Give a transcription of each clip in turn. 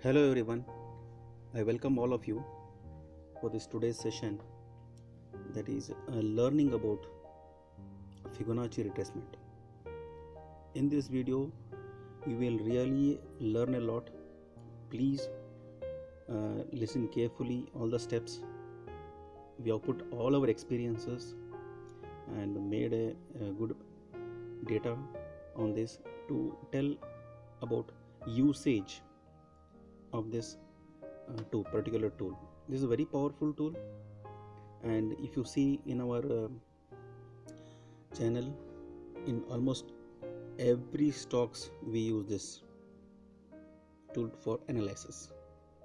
Hello everyone, I welcome all of you for this today's session that is learning about Fibonacci retracement. In this video, you will really learn a lot. Please listen carefully all the steps. We have put all our experiences and made a good data on this to tell about usage of this particular tool. This is a very powerful tool, and if you see in our channel, in almost every stocks we use this tool for analysis,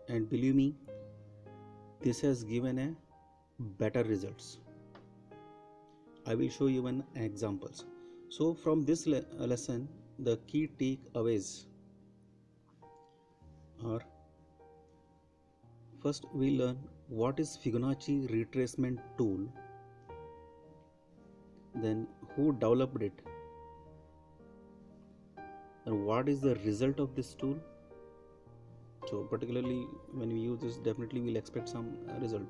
and believe me, this has given a better results. I will show you an examples. So from this lesson, the key takeaways are: first, we learn what is Fibonacci retracement tool, then who developed it, and what is the result of this tool. So particularly when we use this, definitely we'll expect some result.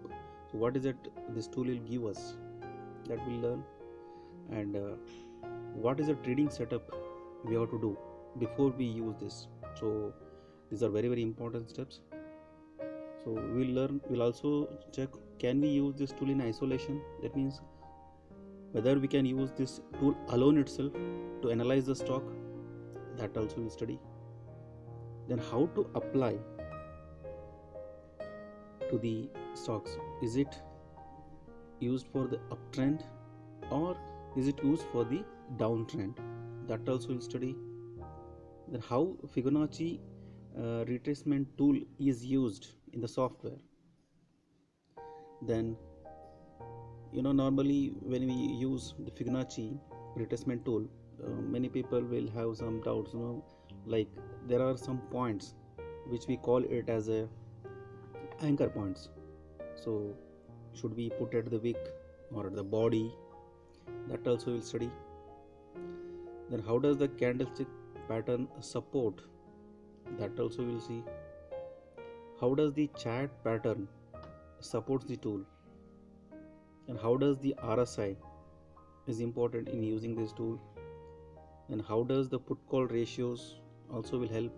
So what is it this tool will give us, that we'll learn, and what is the trading setup we have to do before we use this. So these are very important steps. So we'll also check, can we use this tool in isolation? That means whether we can use this tool alone itself to analyze the stock, that also we'll study. Then how to apply to the stocks. Is it used for the uptrend or is it used for the downtrend? That also we'll study. Then how Fibonacci retracement tool is used in the software. Then normally when we use the Fibonacci retracement tool, many people will have some doubts, like there are some points which we call it as a anchor points. So should we put at the wick or at the body? That also we'll study. Then how does the candlestick pattern support? That also we'll see. How does the chart pattern supports the tool, and how does the RSI is important in using this tool, and how does the put call ratios also will help.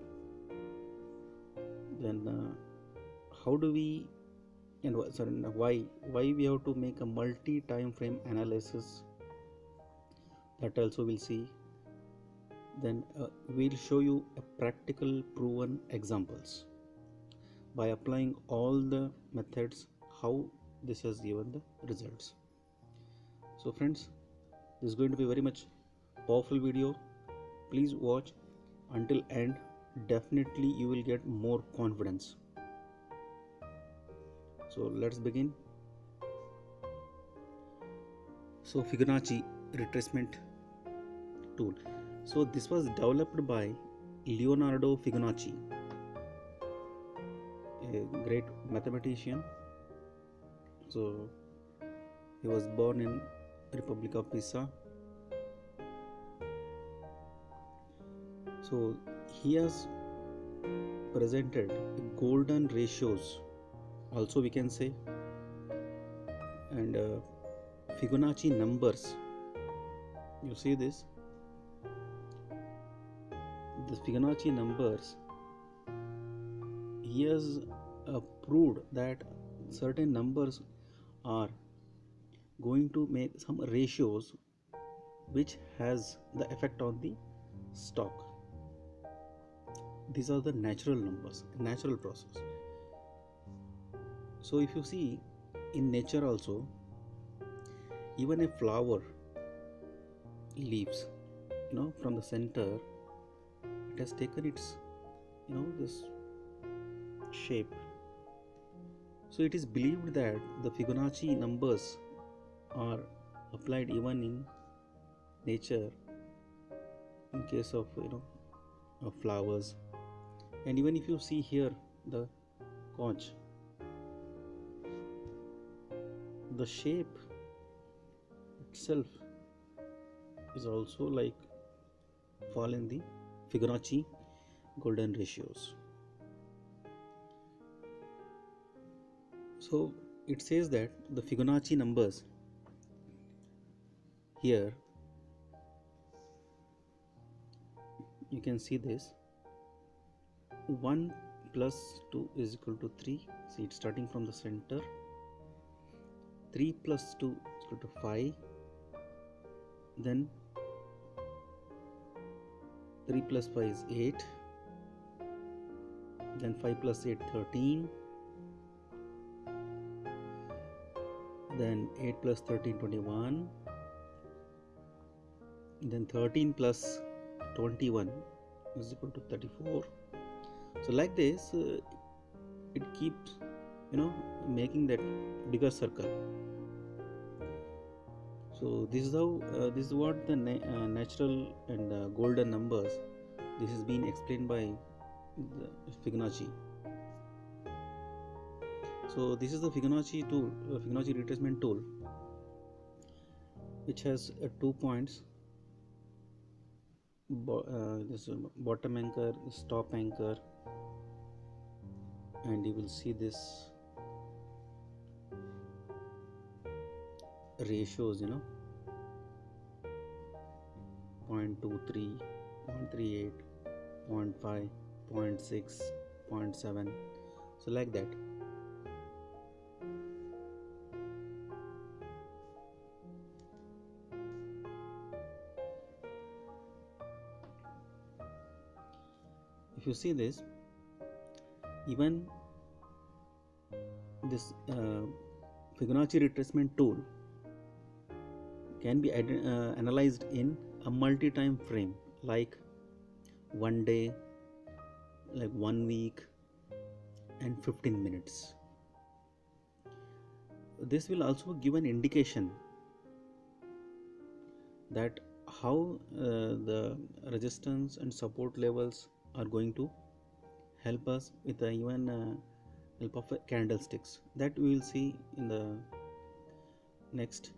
Then how do we and why we have to make a multi-time frame analysis, that also we'll see. Then we'll show you a practical proven examples by applying all the methods, how this has given the results. So friends, this is going to be very much powerful video. Please watch until end. Definitely you will get more confidence. So let's begin. So Fibonacci retracement tool. So this was developed by Leonardo Fibonacci, a great mathematician. So he was born in Republic of Pisa. So he has presented golden ratios, also we can say, and Fibonacci numbers. You see this? The Fibonacci numbers, he has proved that certain numbers are going to make some ratios which has the effect on the stock. These are the natural numbers, natural process. So if you see in nature also, even a flower leaves, from the center, it has taken its this shape. So it is believed that the Fibonacci numbers are applied even in nature in case of of flowers. And even if you see here the conch, the shape itself is also like fall in the Fibonacci golden ratios. So it says that the Fibonacci numbers here, you can see this 1 plus 2 is equal to 3. See, it's starting from the center. 3 plus 2 is equal to 5. Then 3 plus 5 is 8. Then 5 plus 8, 13. Then 8 plus 13, 21. Then 13 plus 21 is equal to 34. So like this, it keeps, making that bigger circle. So this is how, this is what the natural and golden numbers. This is being explained by the Fibonacci. So this is the Fibonacci tool, Fibonacci retracement tool, which has 2 points. This bottom anchor, top anchor, and you will see this ratios, 0.23, 0.38, 0.5, 0.6, 0.7, so like that. If you see this, even this Fibonacci retracement tool can be analyzed in a multi-time frame, like 1 day, like 1 week, and 15 minutes. This will also give an indication that how the resistance and support levels are going to help us with the even help of candlesticks, that we will see in the next.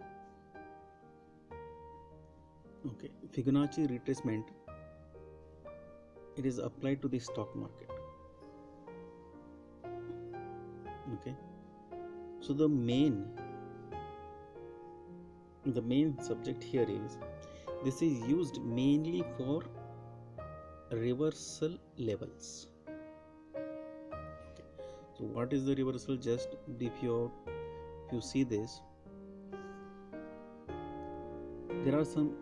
Okay, Fibonacci retracement, it is applied to the stock market. Okay, so the main subject here is, this is used mainly for reversal levels. Okay. So what is the reversal? Just brief you out. If you see this, there are some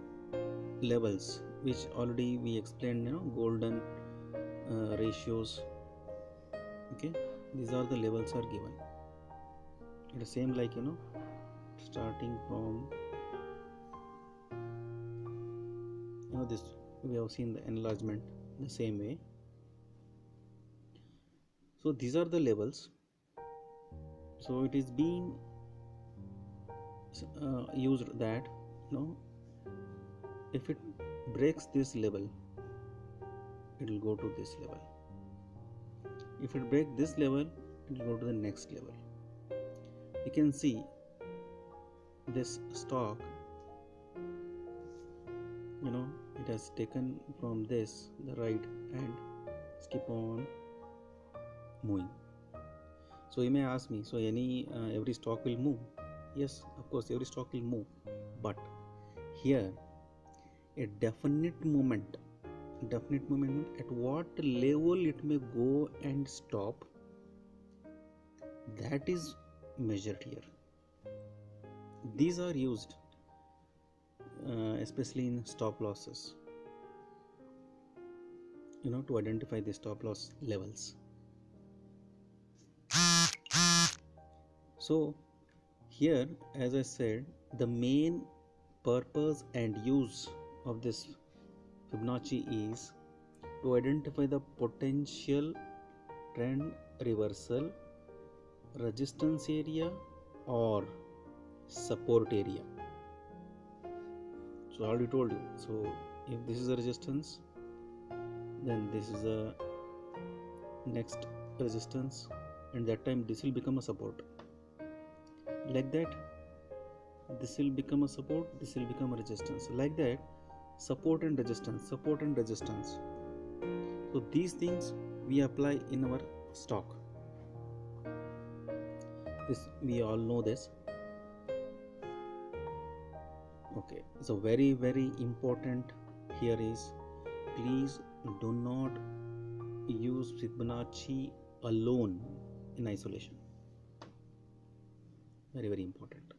levels which already we explained, golden ratios. Okay, these are the levels are given. It is same like, starting from, this we have seen the enlargement the same way. So these are the levels. So it is being used that, if it breaks this level, it will go to this level. If it breaks this level, it will go to the next level. You can see this stock, it has taken from this the right and keep on moving. So you may ask me, so every stock will move? Yes, of course, every stock will move, but here a definite movement at what level it may go and stop, that is measured here. These are used especially in stop losses, to identify the stop loss levels. So here, as I said, the main purpose and use of this Fibonacci is to identify the potential trend reversal, resistance area or support area. So I already told you, so if this is a resistance, then this is a next resistance, and that time this will become a support. Like that, this will become a support, this will become a resistance. Like that, support and resistance. So these things we apply in our stock. This we all know this. Okay, so very important here is, please do not use Fibonacci alone in isolation. Very important.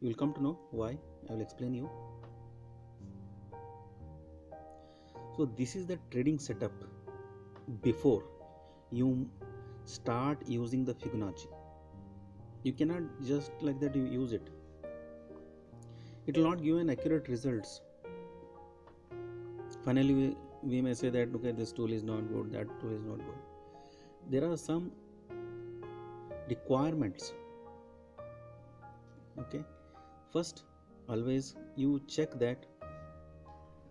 You will come to know why. I will explain you. So this is the trading setup before you start using the Fibonacci. You cannot just like that you use it. It will not give an accurate results. Finally we may say that okay, this tool is not good, that tool is not good. There are some requirements. Okay, first always you check that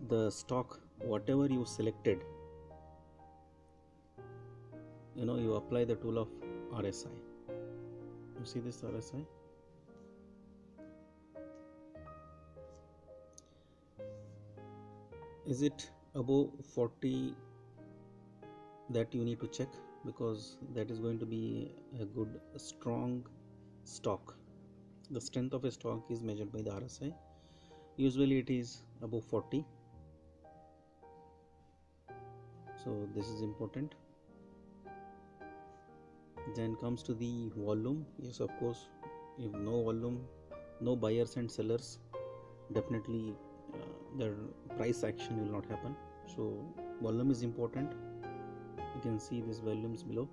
the stock whatever you selected, you apply the tool of RSI. You see this RSI? Is it above 40? That you need to check, because that is going to be a good strong stock. The strength of a stock is measured by the RSI. Usually it is above 40. So this is important. Then comes to the volume. Yes, of course, if no volume, no buyers and sellers, definitely the price action will not happen. So volume is important. You can see these volumes below.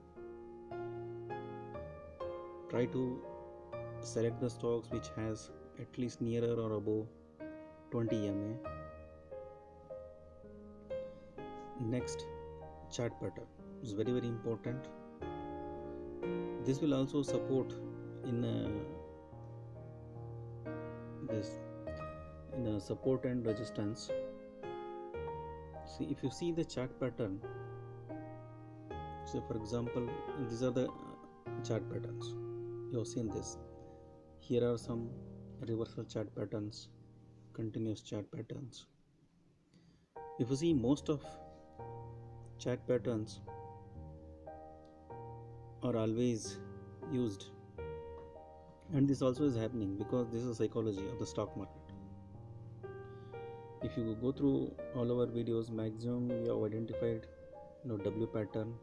Try to select the stocks which has at least nearer or above 20 EMA. Next, chart pattern is very important. This will also support in support and resistance. See, if you see the chart pattern, so for example, these are the chart patterns. You have seen this. Here are some reversal chart patterns, continuous chart patterns. If you see, most of chart patterns are always used, and this also is happening because this is psychology of the stock market. If you go through all our videos, maximum we have identified W pattern,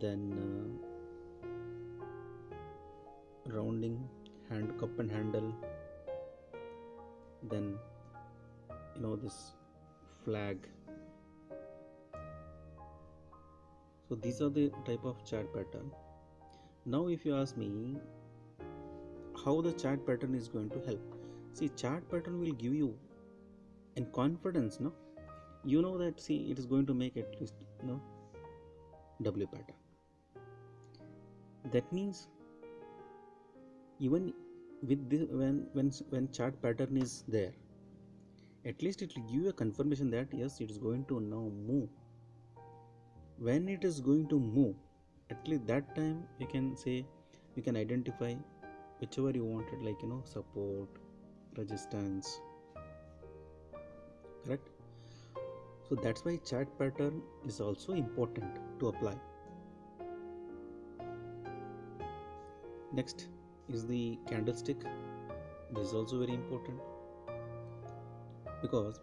then rounding, cup and handle, then this flag. So these are the type of chart pattern. Now if you ask me how the chart pattern is going to help, see, chart pattern will give you in confidence, no? You know that, see, it is going to make at least W pattern. That means even with this, when chart pattern is there, at least it will give you a confirmation that yes, it is going to now move. When it is going to move, at least that time you can say, you can identify whichever you wanted, like support, resistance, correct? So that's why chart pattern is also important to apply. Next is the candlestick. This is also very important, because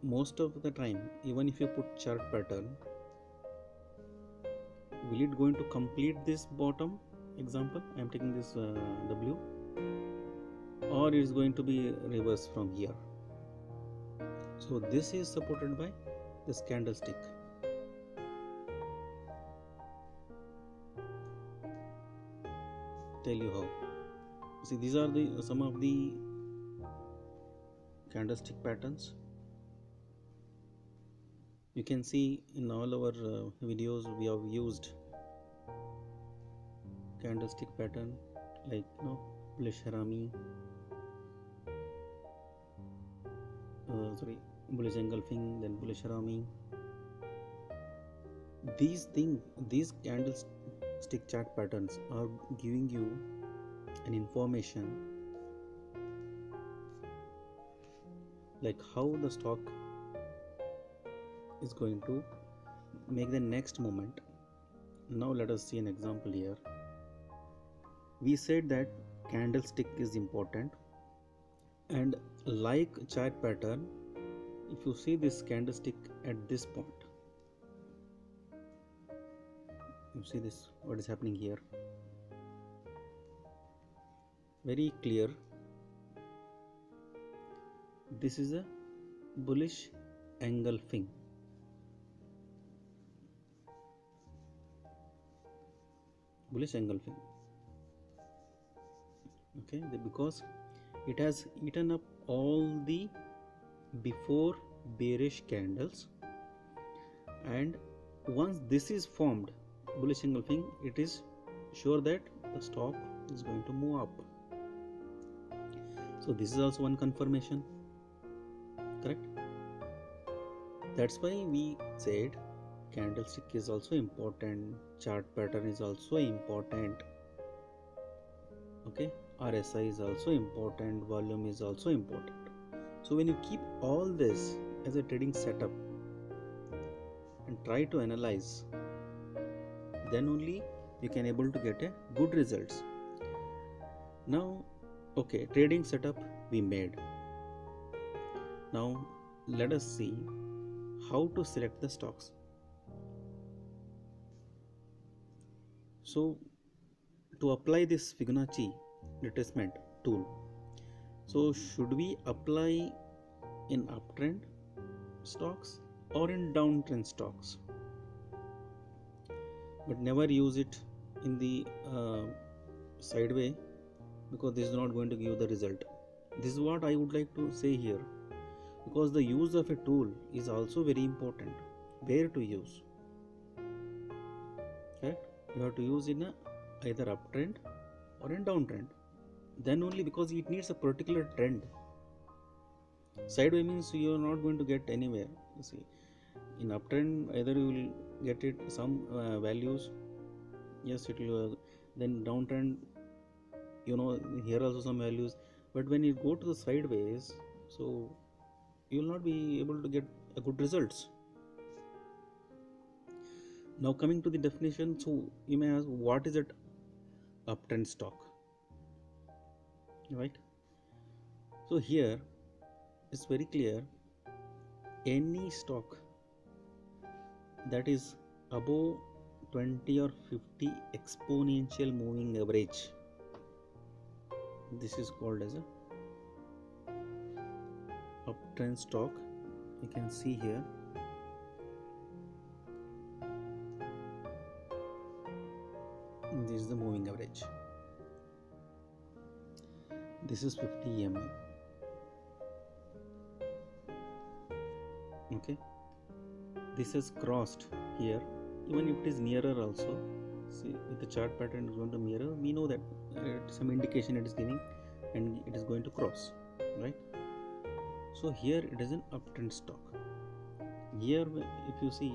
most of the time, even if you put chart pattern, will it going to complete this bottom? Example, I am taking this W, or it is going to be reverse from here. So this is supported by this candlestick. Tell you how. See, these are the some of the candlestick patterns. You can see in all our videos we have used candlestick pattern, like bullish harami, bullish engulfing, then bullish harami. These candlestick chart patterns are giving you an information like how the stock is going to make the next movement. Now let us see an example here. we said that candlestick is important, and like chart pattern, if you see this candlestick at this point, you see this, what is happening here, very clear. This is a bullish engulfing. Bullish engulfing. Okay, because it has eaten up all the before bearish candles, and once this is formed, bullish engulfing, it is sure that the stock is going to move up. So this is also one confirmation, correct? That's why we said candlestick is also important, chart pattern is also important, okay, RSI is also important, volume is also important. So when you keep all this as a trading setup and try to analyze, then only you can able to get a good results. Now, okay, trading setup we made. Now let us see how to select the stocks. So to apply this Fibonacci retracement tool, so should we apply in uptrend stocks or in downtrend stocks? But never use it in the sideway, because this is not going to give the result. This is what I would like to say here, because the use of a tool is also very important. Where to use, right? You have to use in a either uptrend or in downtrend, then only, because it needs a particular trend. Sideway means you are not going to get anywhere. You see, in uptrend either you will get it some values, yes, it will, then downtrend, you know, here also some values, but when you go to the sideways, so you will not be able to get a good results. Now coming to the definition, so you may ask, what is it uptrend stock, right? So here it's very clear, any stock that is above 20 or 50 exponential moving average, this is called as a uptrend stock. You can see here, this is the moving average, this is 50 EMA, okay, this is crossed here, even if it is nearer also. See, with the chart pattern is going to mirror, we know that some indication it is giving and it is going to cross, right? So here it is an uptrend stock. Here if you see,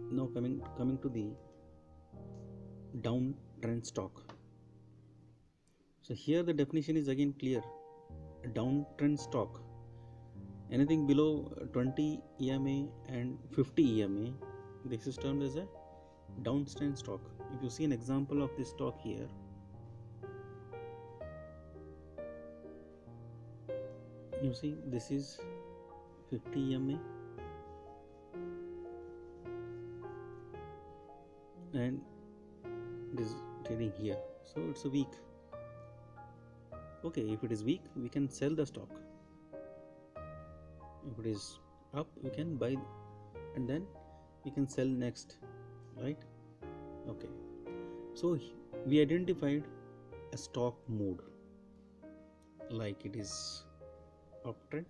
now coming to the downtrend stock. So here the definition is again clear. A downtrend stock, anything below 20 EMA and 50 EMA, this is termed as a downtrend stock. If you see an example of this stock here, you see this is 50 EMA and it is trading here, so it's a weak. Okay, if it is weak, we can sell the stock. If it is up, we can buy and then we can sell next, right? Okay, so we identified a stock mode, like it is uptrend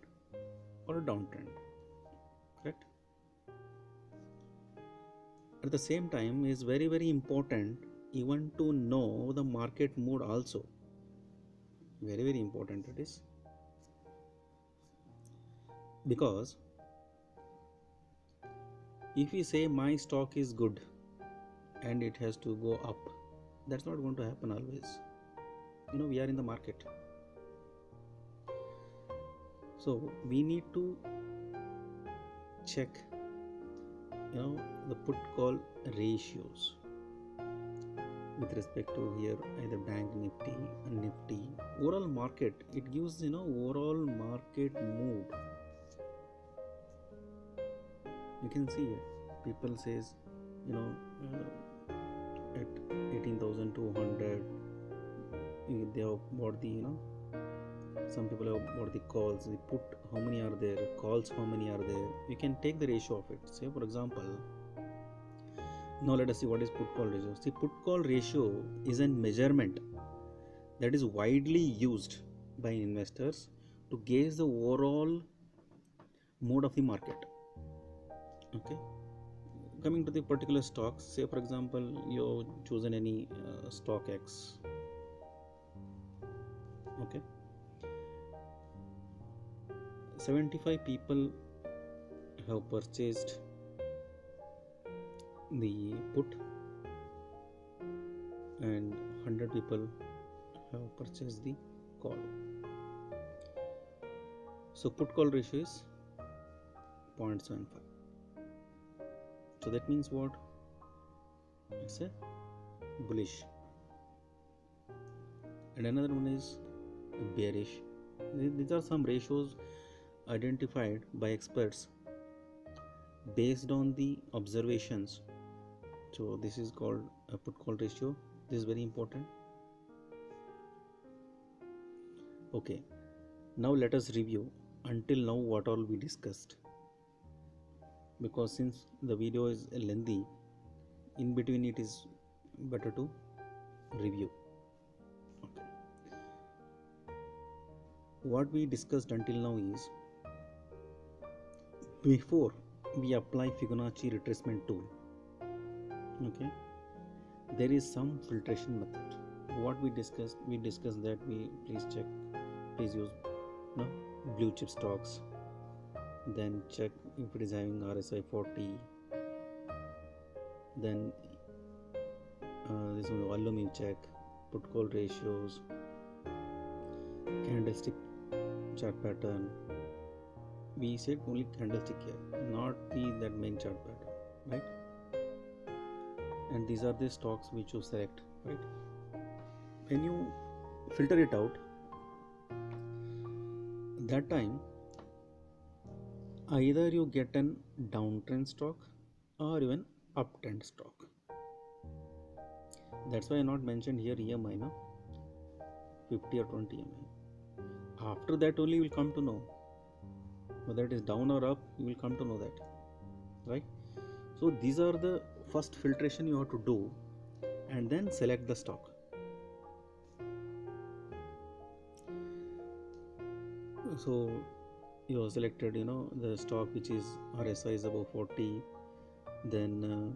or a downtrend, correct? At the same time, is very important even to know the market mood also. Very important it is, because if we say my stock is good and it has to go up, that's not going to happen always. You know, we are in the market, so we need to check, you know, the put call ratios. with respect to here either bank nifty and nifty. Overall market, it gives overall market mood. You can see it. People says at 18,200 they have bought the some people have bought the calls. The put, how many are there, calls, how many are there. You can take the ratio of it. Say for example, now let us see what is put call ratio. See, put call ratio is a measurement that is widely used by investors to gauge the overall mood of the market. Okay, coming to the particular stocks, say for example you chosen any stock X. Okay, 75 people have purchased the put and 100 people have purchased the call. So put call ratio is 0.75. So that means what? It's a bullish. And another one is bearish. These are some ratios identified by experts based on the observations. So this is called a put call ratio. This is very important. Okay, now let us review until now what all we discussed, because since the video is lengthy, in between it is better to review. Okay. What we discussed until now is, before we apply Fibonacci retracement tool, okay, there is some filtration method. What we discussed that we please use blue chip stocks, then check if it is having RSI 40, then this one volume you check, put call ratios, candlestick chart pattern. We said only candlestick here, not that main chart pattern, right? And these are the stocks which you select, right? When you filter it out, that time either you get an downtrend stock or even uptrend stock. That's why I not mentioned here EMI, 50 or 20 EMI. After that only you will come to know whether it is down or up. You will come to know that, right? So these are the first filtration you have to do, and then select the stock. So you have selected the stock which is RSI is above 40, then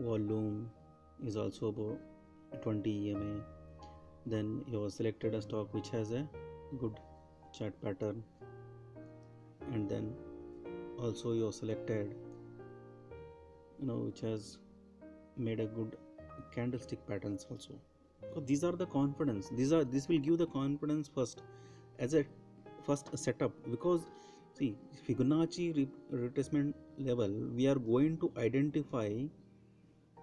volume is also above 20 EMA, then you have selected a stock which has a good chart pattern, and then also you have selected which has made a good candlestick patterns also. So these are the confidence. This will give the confidence first as a first setup, because see, Fibonacci retracement level, we are going to identify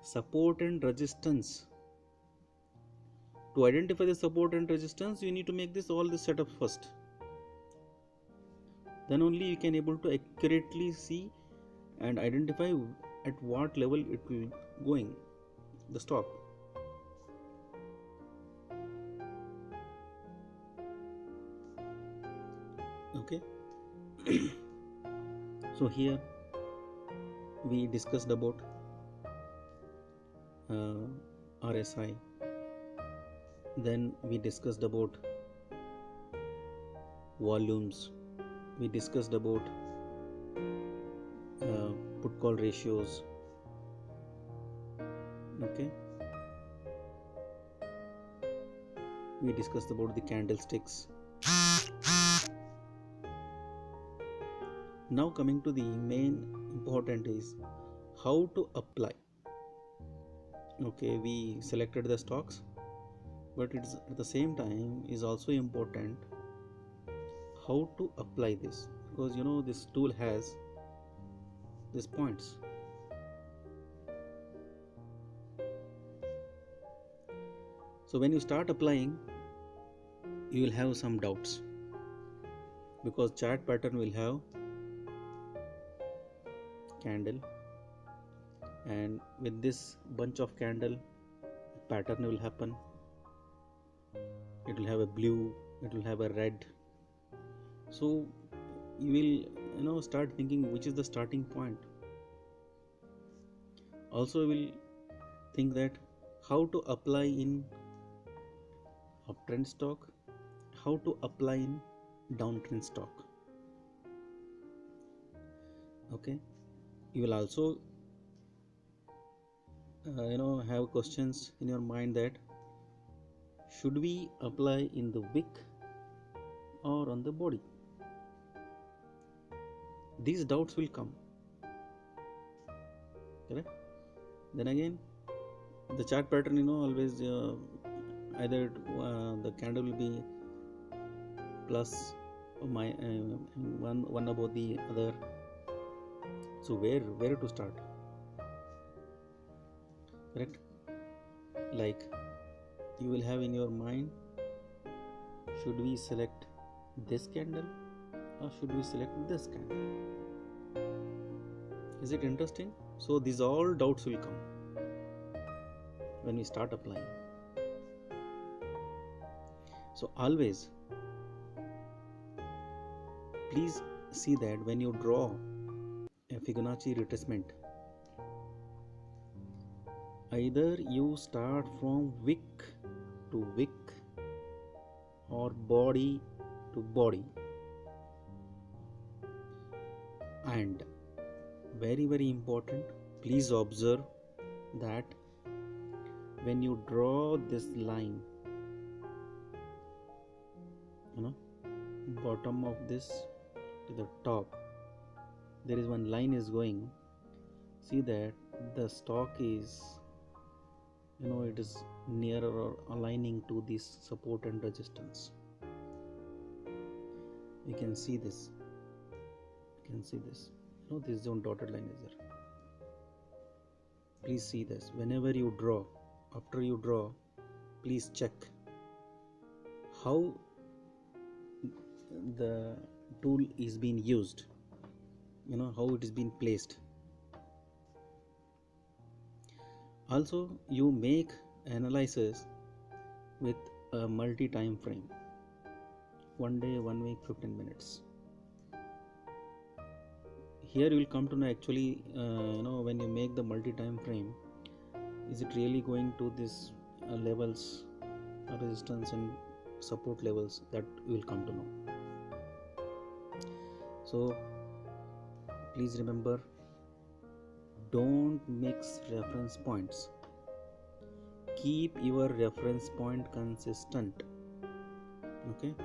support and resistance. To identify the support and resistance, you need to make all this setup first. Then only you can able to accurately see and identify at what level it will going, the stock. Okay. So here we discussed about RSI, then we discussed about volumes, we discussed about put call ratios. Okay, we discussed about the candlesticks. Now coming to the main important is how to apply. Okay, we selected the stocks, but it's at the same time is also important how to apply this, because this tool has these points. So when you start applying, you will have some doubts, because chart pattern will have candle, and with this bunch of candle, pattern will happen. It will have a blue, it will have a red. So you will start thinking which is the starting point. Also you will think that how to apply in uptrend stock, how to apply in downtrend stock. Okay, you will also have questions in your mind that should we apply in the wick or on the body. These doubts will come, correct? Then again, the chart pattern always either the candle will be plus one above the other. So where to start, correct? Like you will have in your mind, should we select this candle or should we select this candle? Is it interesting? So these all doubts will come when we start applying. So always please see that when you draw a Fibonacci retracement, either you start from wick to wick or body to body. And very important, please observe that when you draw this line, bottom of this to the top, there is one line is going. See that the stock is it is nearer or aligning to this support and resistance. You can see this. This zone dotted line is there. Please see this. Whenever you draw, after you draw, please check how the tool is being used, how it is being placed. Also, you make analysis with a multi-time frame, 1 day, 1 week, 15 minutes. Here you will come to know actually, when you make the multi-time frame, is it really going to these levels, resistance and support levels, that you will come to know. So please remember, don't mix reference points. Keep your reference point consistent. Okay,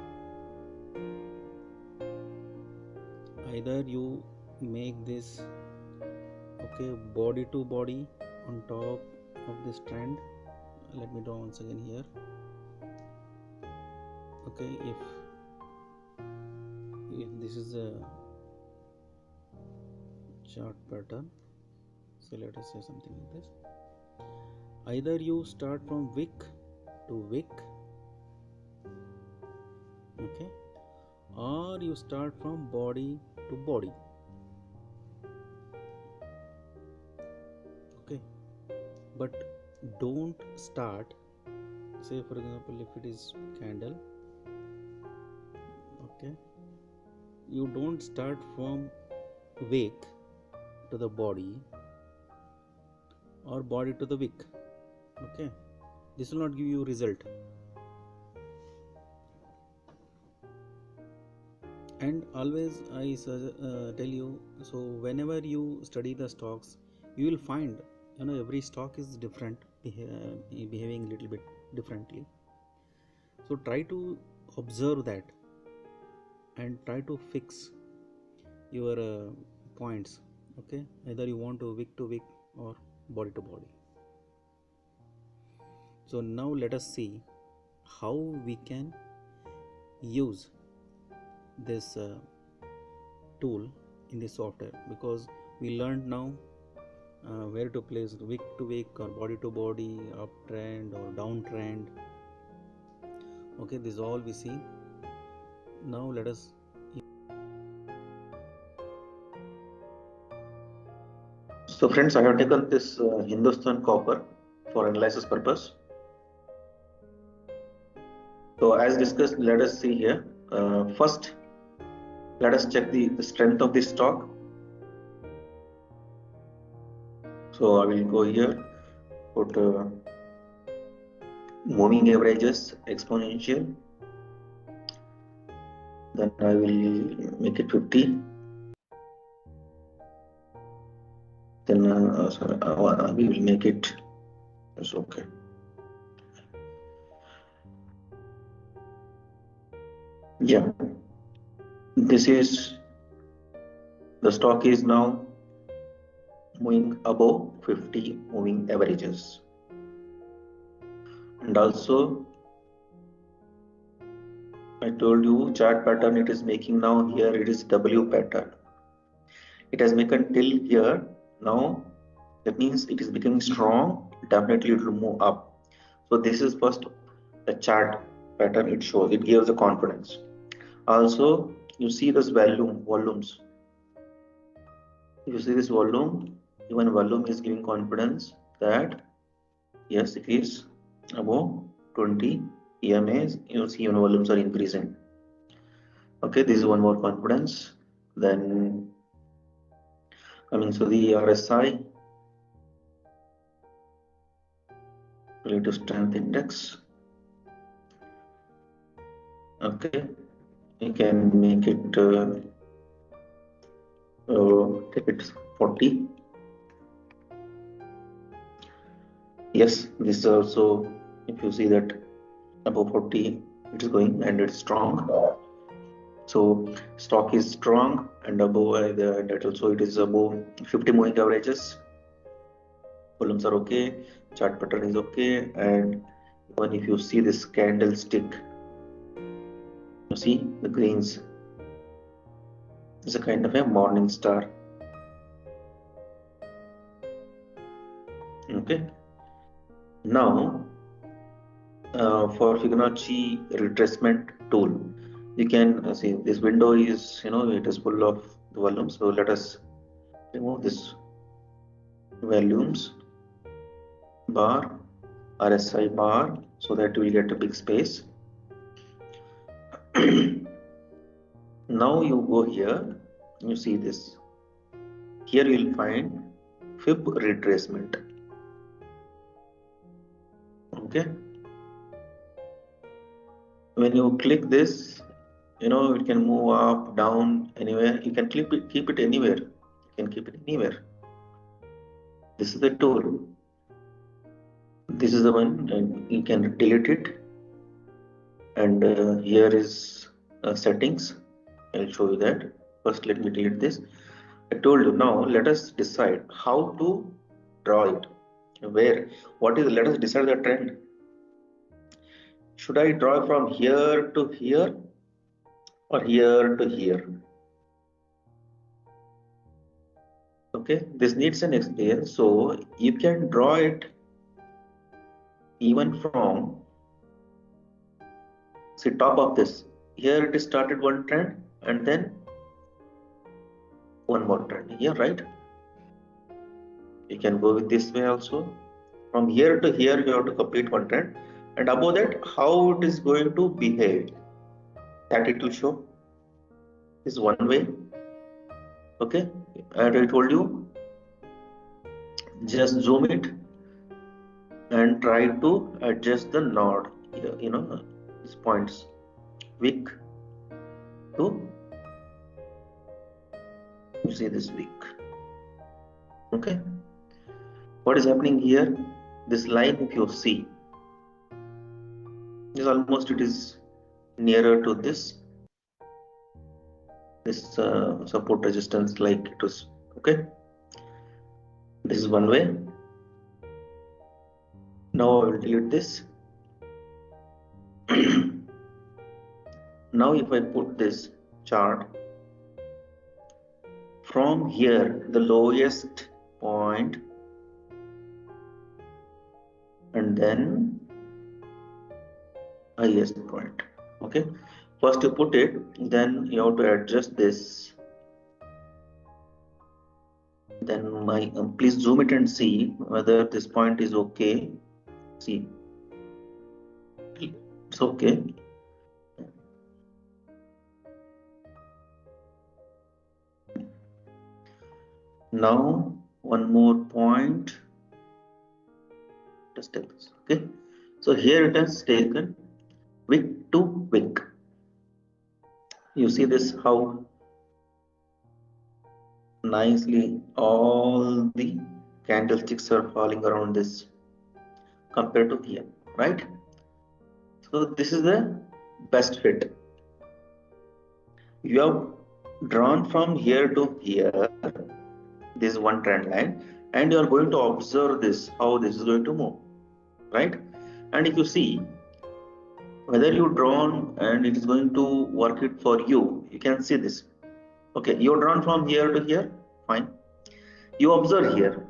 either you make this body to body on top of this trend. Let me draw once again here. Okay, if this is a chart pattern, so let us say something like this. Either you start from wick to wick, okay, or you start from body to body. Okay, but don't start, say for example, if it is candle, okay, you don't start from wick to the body or body to the wick. Okay, this will not give you result. And always I tell you, so whenever you study the stocks, you will find every stock is different, behaving a little bit differently. So try to observe that and try to fix your points. Okay, either you want to wick or body to body. So now let us see how we can use this tool in the software, because we learned now where to place wick to wick or body to body, uptrend or downtrend, Okay, this is all we see. Now let us So friends, I have taken this Hindustan copper for analysis purpose. So as discussed, let us see here. First, let us check the strength of the stock. So I will go here, put moving averages, exponential. Then I will make it 50. Then we will make it. It's okay. Yeah, this is the stock is now moving above 50 moving averages, and also I told you chart pattern it is making now. Here it is W pattern. It has making till here. Now that means it is becoming strong. Definitely it will move up. So this is first the chart pattern it shows. It gives the confidence. Also you see this volumes. You see this volume. Even volume is giving confidence that yes, it is above 20 EMAs. You see even volumes are increasing. Okay, this is one more confidence. Then coming to the RSI, relative strength index. Okay, you can make it take it 40. Yes, this is also, if you see that above 40 it is going and it's strong. So stock is strong and above that also it is above 50 moving averages. Volumes are okay, chart pattern is okay, and even if you see this candlestick, you see the greens is a kind of a morning star. Okay, now for Fibonacci retracement tool, you can see this window is it is full of the volume. So let us remove this volumes bar, RSI bar, so that we will get a big space. Now you go here, you see this. Here you will find Fib retracement. Okay. When you click this, it can move up, down, anywhere. You can keep it anywhere. You can keep it anywhere. This is the tool. This is the one, and you can delete it. And here is settings. I'll show you that. First, let me delete this. I told you. Now let us decide how to draw it. Where? What is? Let us decide the trend. Should I draw from here to here or here to here? Okay, this needs an experience. So you can draw it even from see top of this. Here it is started one trend and then one more trend here, right? You can go with this way also. From here to here you have to complete one trend, and above that how it is going to behave, that it will show. Is one way. Okay, and I told you just zoom it and try to adjust the node, these points, wick to, you see this wick. Okay, what is happening here? This line, if you see, is almost it is nearer to this support resistance like it was. Okay, this is one way. Now I will delete this. Now if I put this chart from here, the lowest point, and then highest point. Okay, first you put it, then you have to adjust this. Then please zoom it and see whether this point is okay. See, it's okay. Now one more point. Just take this. Okay, so here it has taken wick to wick. You see this how nicely all the candlesticks are falling around this compared to here, right? So this is the best fit. You have drawn from here to here, this is one trend line, and you are going to observe this, how this is going to move, right? And if you see whether you drawn and it is going to work it for you, you can see this. Okay, you drawn from here to here, fine. You observe here.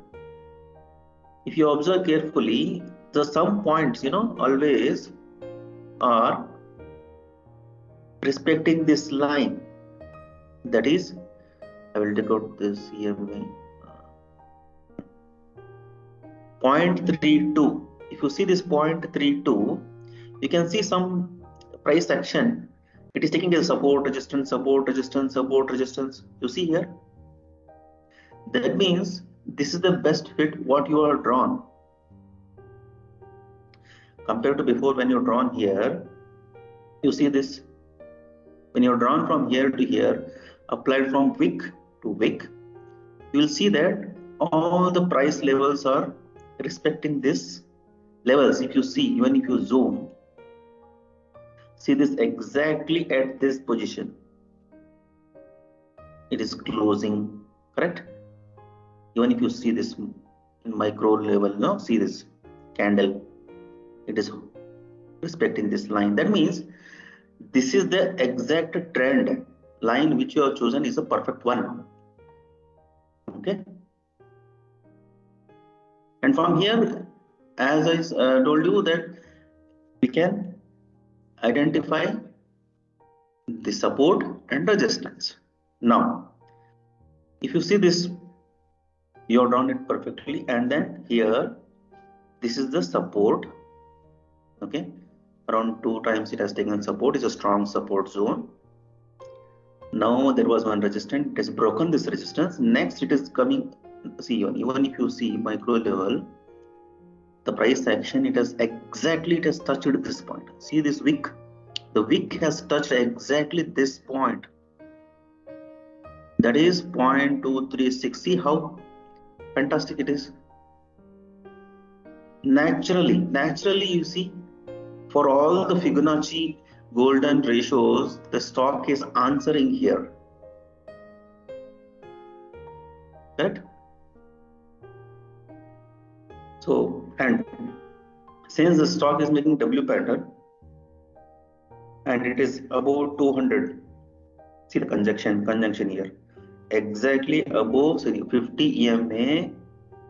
If you observe carefully, the some points, always are respecting this line. That is, I will take out this EMA. 0.32. If you see this 0.32, you can see some price action. It is taking a support, resistance, support, resistance, support, resistance. You see here? That means this is the best fit what you are drawn. Compared to before, when you're drawn here, you see this. When you're drawn from here to here, applied from wick to wick, you will see that all the price levels are respecting this levels. If you see, even if you zoom, see this exactly at this position. It is closing, correct? Even if you see this in micro level, see this candle, it is respecting this line. That means this is the exact trend line which you have chosen is a perfect one. Okay, and from here, as I told you, that we can identify the support and resistance. Now if you see this, you have drawn it perfectly, and then here this is the support. Okay, around 2 times it has taken support, is a strong support zone. Now there was one resistance, it has broken this resistance. Next it is coming, see, even if you see micro level, the price action, it has touched this point. See this wick, the wick has touched exactly this point, that is 0.236. see how fantastic it is. Naturally you see, for all the Fibonacci golden ratios, the stock is answering here, correct? So, and since the stock is making W pattern and it is above 200, see the conjunction here, exactly above 50 EMA,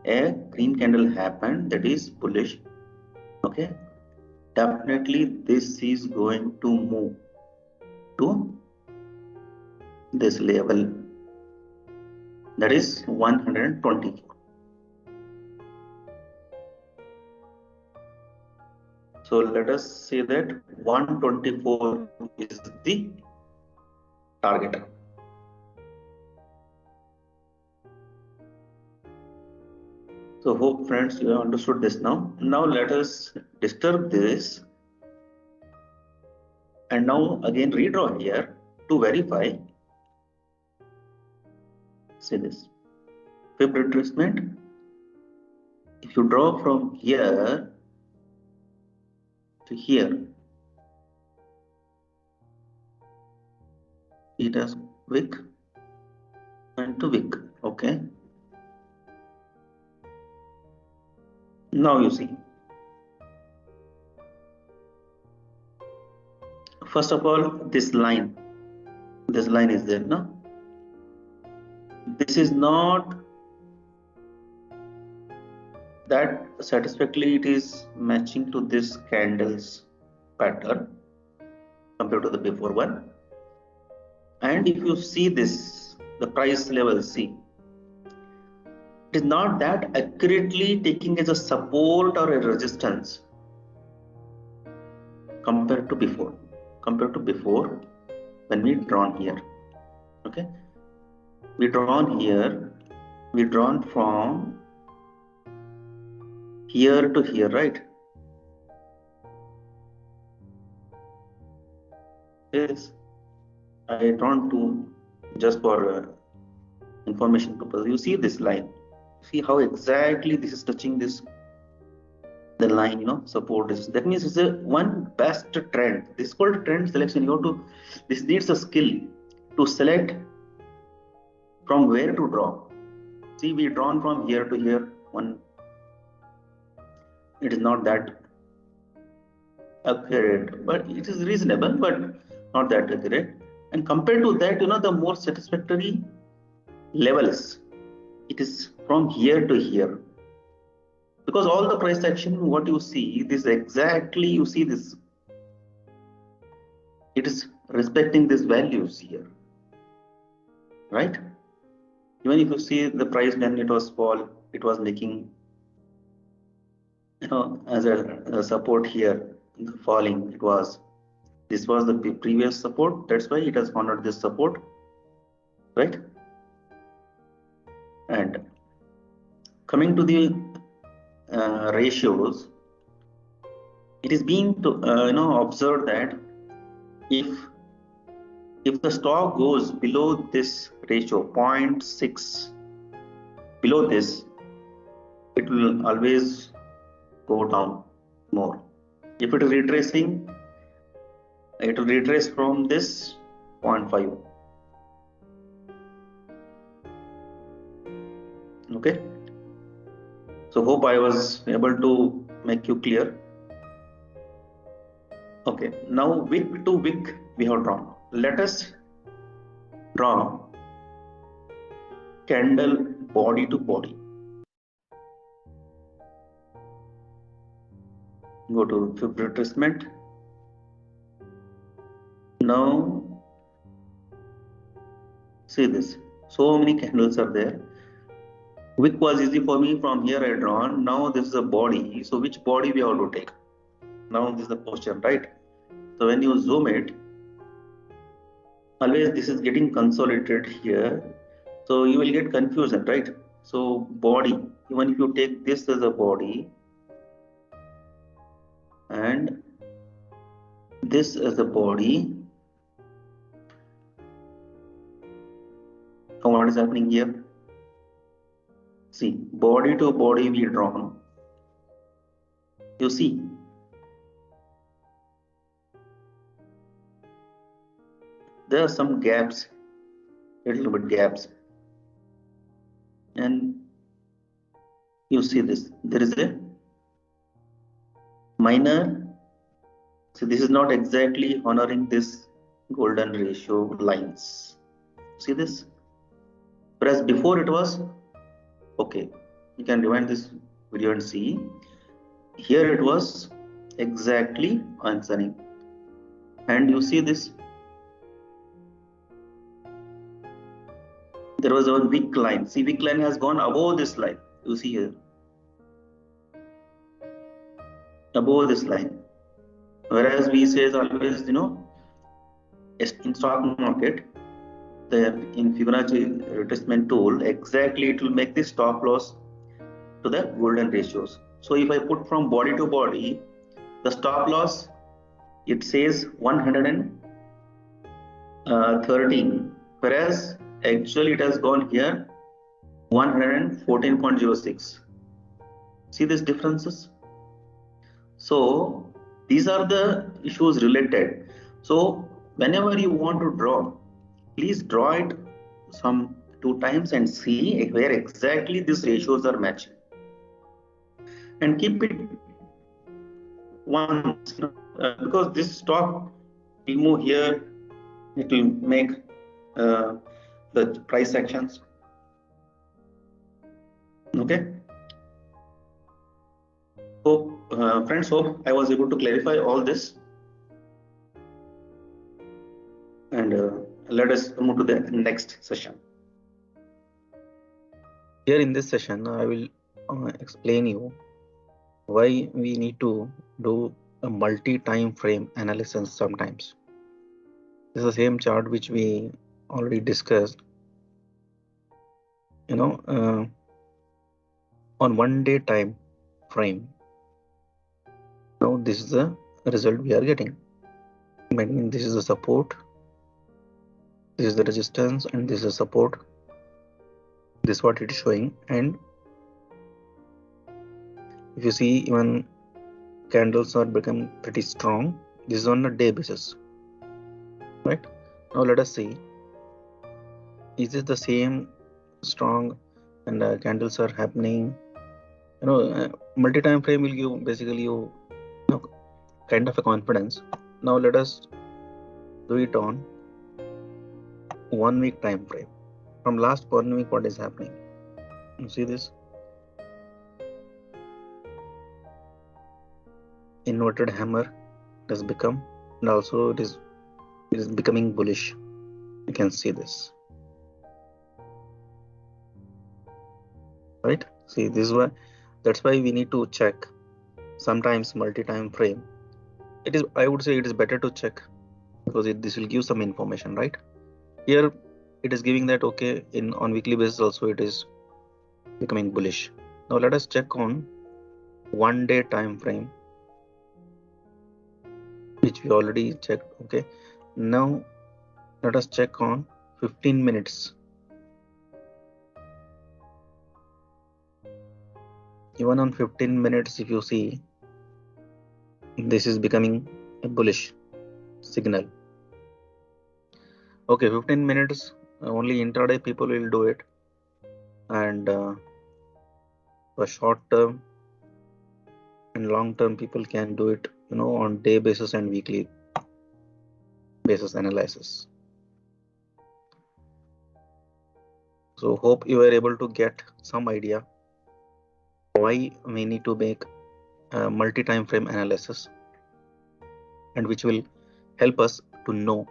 a green candle happened, that is bullish. Okay, definitely this is going to move to this level, that is 120. So let us say that 124 is the target. So hope friends you have understood this now. Now let us disturb this and now again redraw here to verify. See this Fib retracement. If you draw from here to here, it has wick and to wick. Okay, now you see, first of all, this line is there now. This is not that satisfactorily, it is matching to this candles. pattern compared to the before one. And if you see this, the price level, see, it is not that accurately taking as a support or a resistance compared to before. Compared to before, when we drawn here, okay, we drawn here, we drawn from here to here, right? Yes, I drawn to just for information purpose. You see this line, see how exactly this is touching this, the line, you know, support is. That means it's a one best trend. This is called trend selection. You have to, this needs a skill to select from where to draw. See, we drawn from here to here. One, it is not that accurate, but it is reasonable, but not that accurate. And compared to that, you know, the more satisfactory levels, it is from here to here. Because all the price action, what you see, this exactly, you see this, it is respecting these values here, right? Even if you see the price when it was fall, it was making, you know, as a support here, falling, it was, this was the previous support, that's why it has honored this support, right? And coming to the ratios, it is being to you know, observed that if the stock goes below this ratio 0.6, below this, it will always go down more. If it is retracing, it will retrace from this 0.5. Okay, so hope I was able to make you clear. Okay, now wick to wick we have drawn. Let us draw candle body to body. Go to Fibonacci retracement. Now see this, so many candles are there. Wick was easy for me, from here I drawn. Now this is a body, so which body we have to take? Now this is the question, right? So when you zoom it, always this is getting consolidated here, so you will get confusion, right? So body, even if you take this as a body and this as a body, now what is happening here? See, body to body we drawn. You see, there are some gaps, little bit gaps, and you see this, there is a minor, so this is not exactly honoring this golden ratio lines. See this, whereas before it was okay. You can rewind this video and see, here it was exactly answering. And you see this, there was a wick line. See, wick line has gone above this line. You see here, above this line. Whereas we say always, you know, in stock market, in Fibonacci retracement tool, exactly it will make the stop loss to the golden ratios. So if I put from body to body, the stop loss, it says 113, whereas actually it has gone here 114.06. See these differences? So these are the issues related. So whenever you want to draw, please draw it some 2 times and see where exactly these ratios are matching, and keep it once, because this stock will move here, it will make the price actions. Okay, so friends, hope I was able to clarify all this. And let us move to the next session. Here in this session, I will explain you why we need to do a multi-time frame analysis sometimes. This is the same chart which we already discussed. On 1 day time frame. Now this is the result we are getting. Meaning this is the support, this is the resistance, and this is support. This is what it is showing. And if you see, even candles are become pretty strong. This is on a day basis, right? Now let us see, is this the same strong and candles are happening? Multi-time frame will give basically you kind of a confidence. Now let us do it on 1 week time frame. From last 1 week, what is happening? You see this inverted hammer has become, and also it is becoming bullish. You can see this, right? See, this is why, that's why we need to check sometimes multi-time frame. It is, I would say, it is better to check because this will give some information, right? Here it is giving that okay, on weekly basis also it is becoming bullish. Now let us check on 1 day time frame, which we already checked. Okay, now let us check on 15 minutes. Even on 15 minutes, if you see, this is becoming a bullish signal. Okay, 15 minutes only intraday people will do it, and for short term and long term people can do it, on day basis and weekly basis analysis. So hope you are able to get some idea why we need to make a multi-time frame analysis, and which will help us to know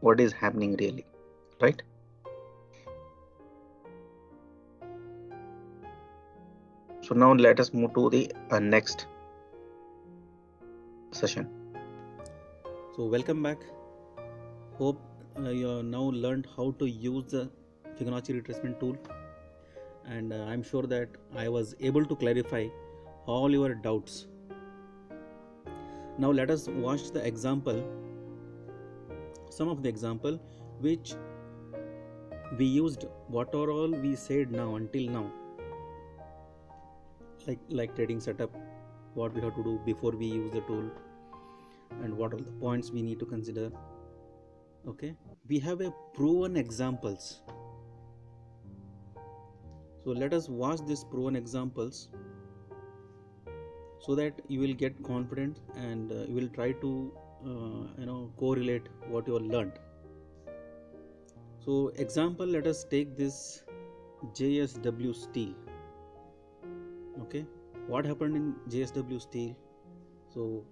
what is happening really, right? So now let us move to the next session. So welcome back. Hope you have now learned how to use the Fibonacci retracement tool, and I'm sure that I was able to clarify all your doubts. Now let us watch the example, some of the example which we used, what are all we said now until now, like trading setup, what we have to do before we use the tool, and what are the points we need to consider. Okay, we have a proven examples. So let us watch these proven examples so that you will get confident, and you will try to correlate what you have learned. So example, let us take this JSW steel. Okay, what happened in JSW steel? So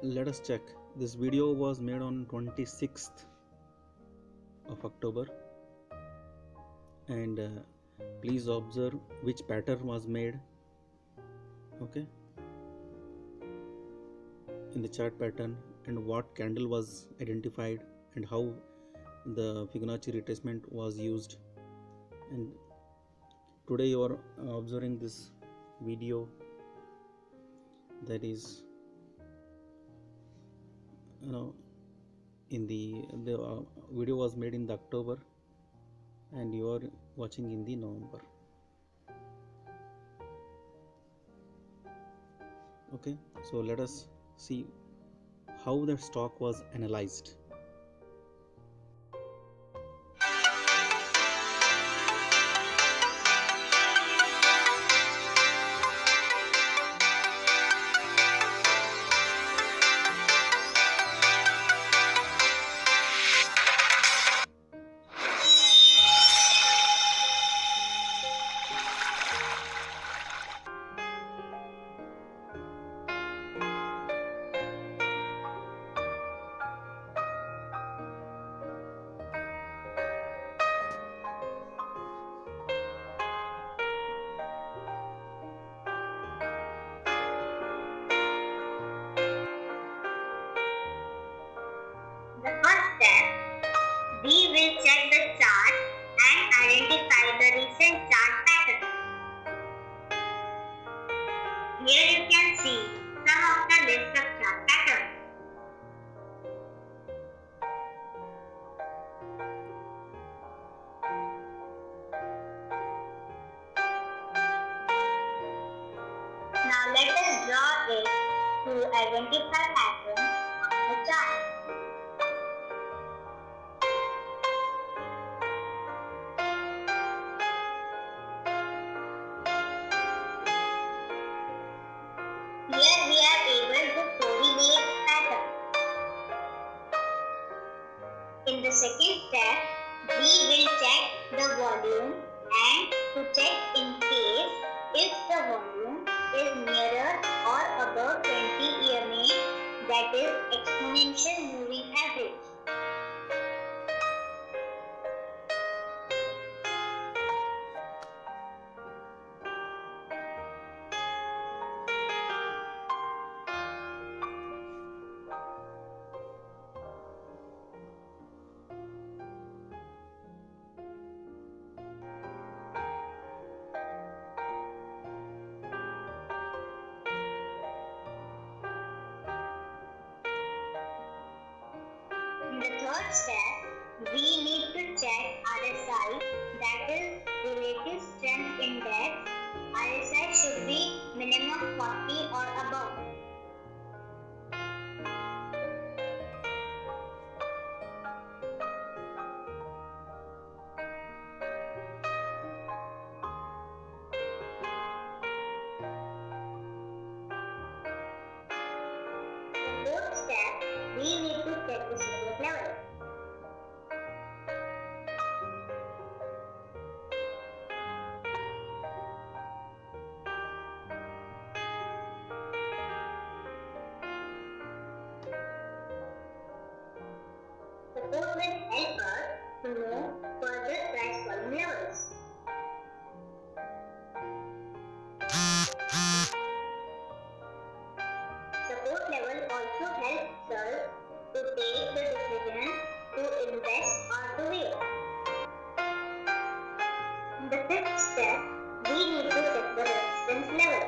let us check. This video was made on 26th of October, and please observe which pattern was made, okay, in the chart pattern, and what candle was identified, and how the Fibonacci retracement was used. And today you are observing this video, that is in the video was made in the October, and you are watching in the November. Okay, so let us see how the stock was analyzed. we will check the chart and identify the recent chart pattern. Here you can see some of the list of chart patterns. Now let us draw it to identify patterns on the chart. Here we are able to correlate patterns. In the second step, we will check the volume and to check in case if the volume is nearer or above 20 EMA, that is exponential moving average. In the third step, we need to check RSI, that is Relative Strength Index. RSI should be minimum 40 or above. The fourth step, we need to check the support level. Support will help us to know further price volume levels. Support level also helps us to take the decision to invest or to wait. In the fifth step, we need to check the resistance level.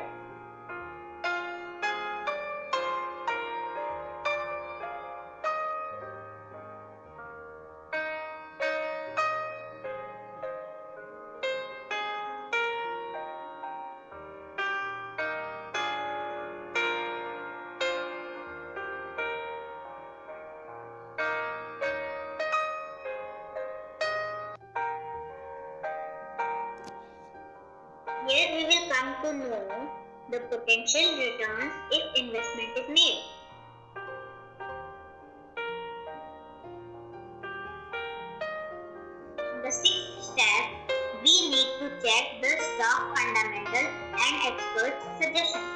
Here we will come to know the potential returns if investment is made. In the sixth step, we need to check the stock fundamentals and experts' suggestions.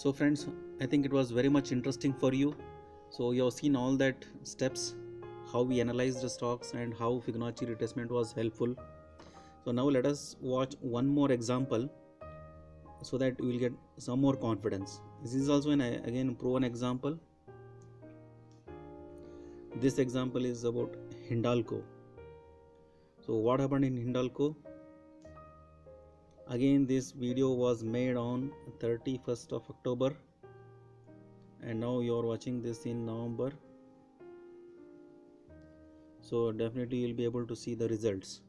So friends, I think it was very much interesting for you. So you have seen all that steps, how we analyze the stocks and how Fibonacci retracement was helpful. So now let us watch one more example so that we will get some more confidence. This is also an again proven example. This example is about Hindalco. So what happened in Hindalco? Again, this video was made on 31st of October and now you are watching this in November. So definitely you'll be able to see the results.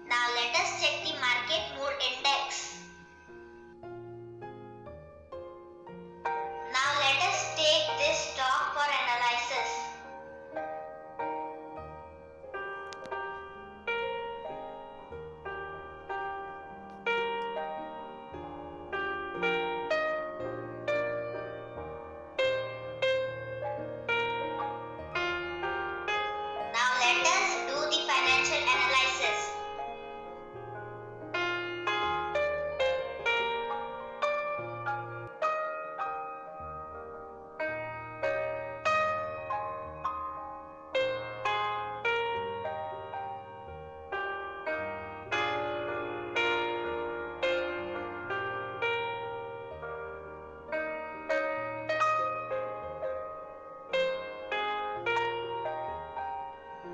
Now let us check the market mood index. Now let us take this stock for analysis. Now let us do the financial analysis.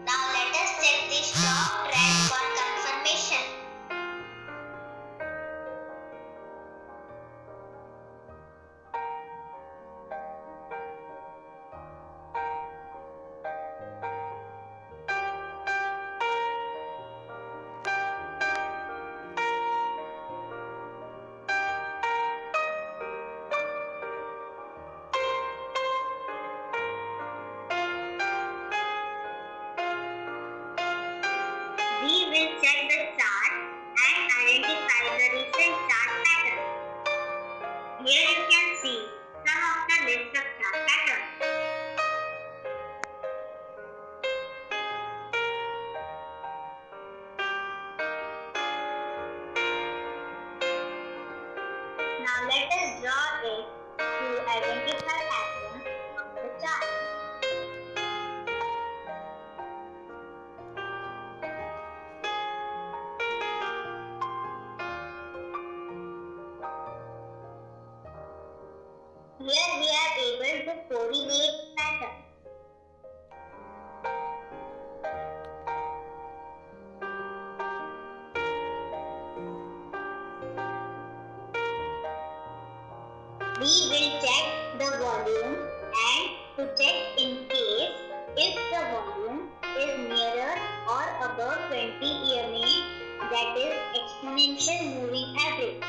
Now let us check the stock trend for confirmation. We will check the chart and identify the recent chart pattern. Here you can see some of the list of chart patterns. Now let us draw it to identify patterns of the chart. Here we are able to correlate patterns. We will check the volume and to check in case if the volume is nearer or above 20 EMA, that is exponential moving average.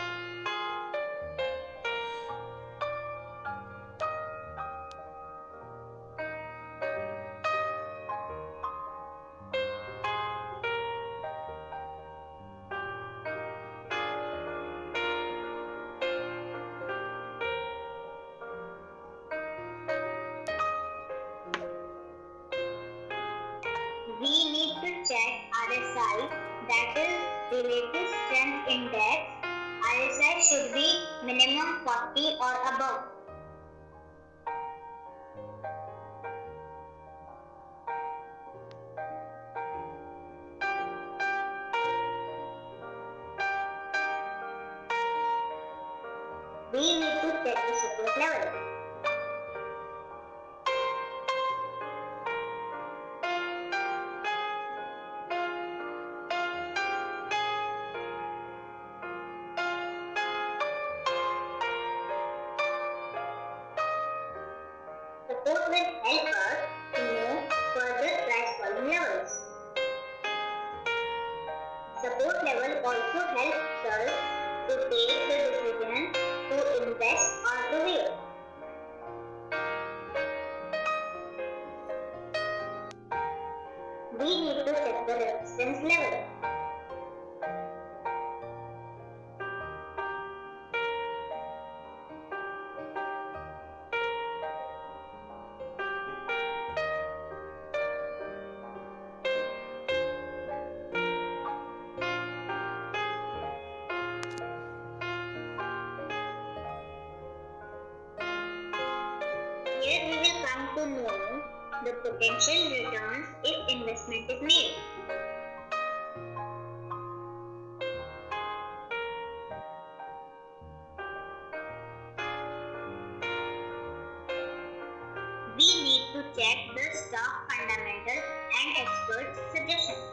We need to check RSI, that is Relative Strength Index. RSI should be minimum 40 or above. We need to check the support level. Support will help us to know further price volume levels. Support level also helps us to take the decision to invest or to wait. We need to set the resistance level. want to know the potential returns if investment is made. We need to check the stock fundamentals and experts' suggestions.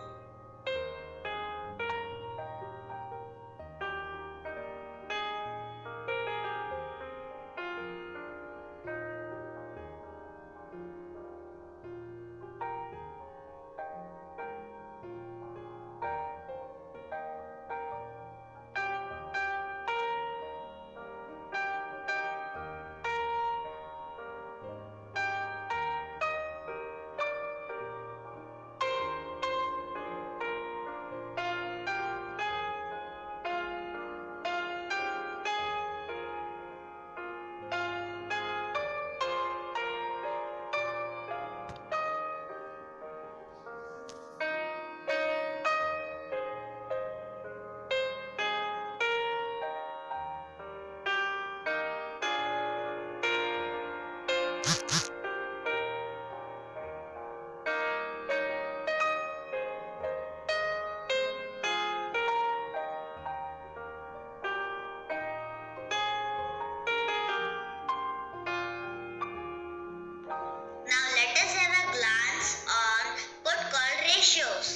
Now let us have a glance on put-call ratios.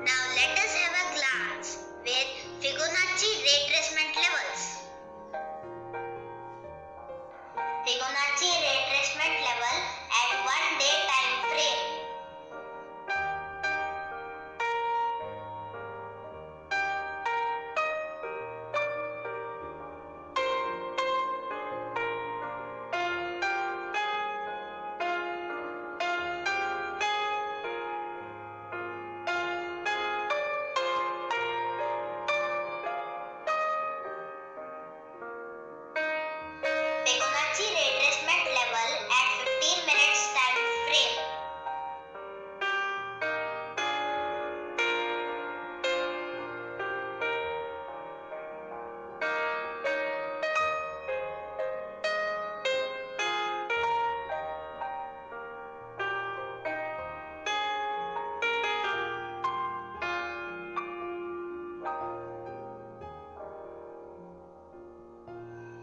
Now let us have a glance with Fibonacci retracement levels. Fibonacci retracement level at 1-day time frame. Fibonacci retracement level at 15 minutes time frame.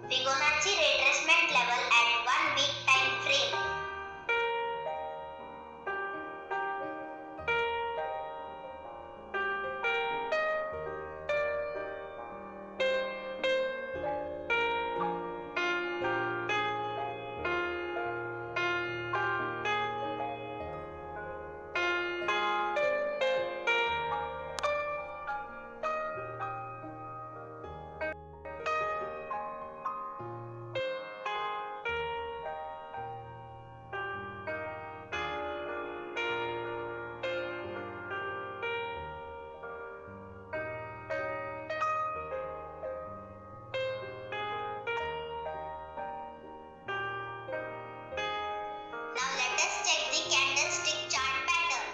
Fibonacci retracement level at 1 week time frame. Now let us check the candlestick chart pattern.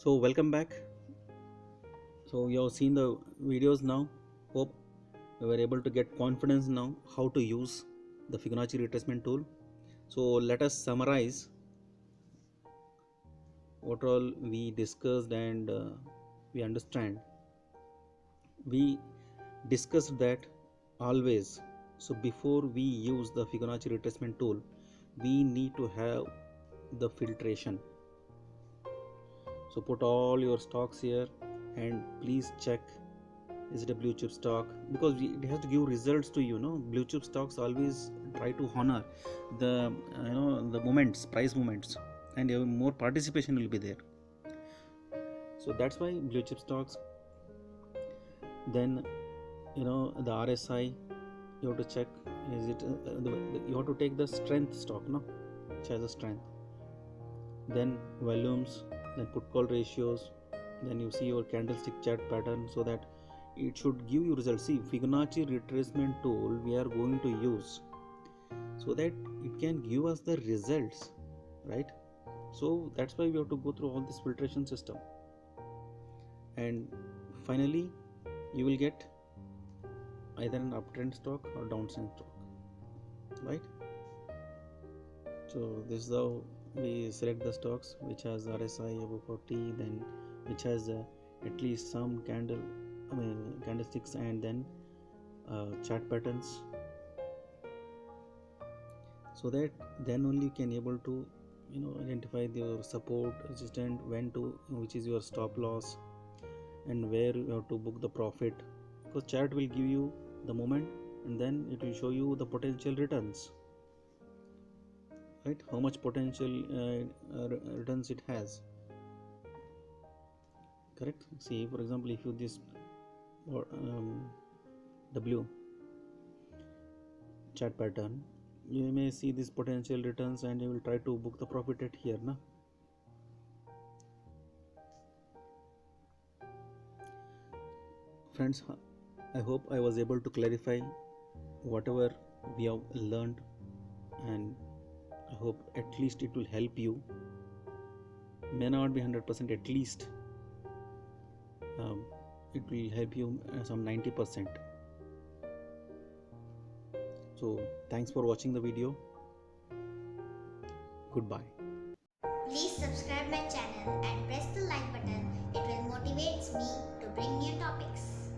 So welcome back. So you have seen the videos now. Hope you were able to get confidence now how to use the Fibonacci retracement tool. So let us summarize what all we discussed and we understand. We discussed that always, so before we use the Fibonacci retracement tool, we need to have the filtration. So put all your stocks here and please check, is it a blue chip stock, because it has to give results to you. Blue chip stocks always try to honor the the moments, price moments, and more participation will be there. So that's why blue chip stocks. Then the RSI, you have to check, is it you have to take the strength stock, which has a strength. Then volumes, then put call ratios, then you see your candlestick chart pattern, so that it should give you results. See, Fibonacci retracement tool we are going to use so that it can give us the results, right? So that's why we have to go through all this filtration system, and finally you will get either an uptrend stock or downtrend stock, right? So this is how we select the stocks which has RSI above 40, then which has at least some candlesticks, and then chart patterns, so that then only you can able to identify your support, resistance, which is your stop loss, and where you have to book the profit, because chart will give you the moment and then it will show you the potential returns, right? How much potential returns it has, correct? See, for example, if you this W chart pattern, you may see this potential returns and you will try to book the profit at here, friends. I hope I was able to clarify whatever we have learned, and I hope at least it will help you. May not be 100%, at least it will help you some 90%. So thanks for watching the video. Goodbye. Please subscribe my channel and press the like button. It will motivate me to bring new topics.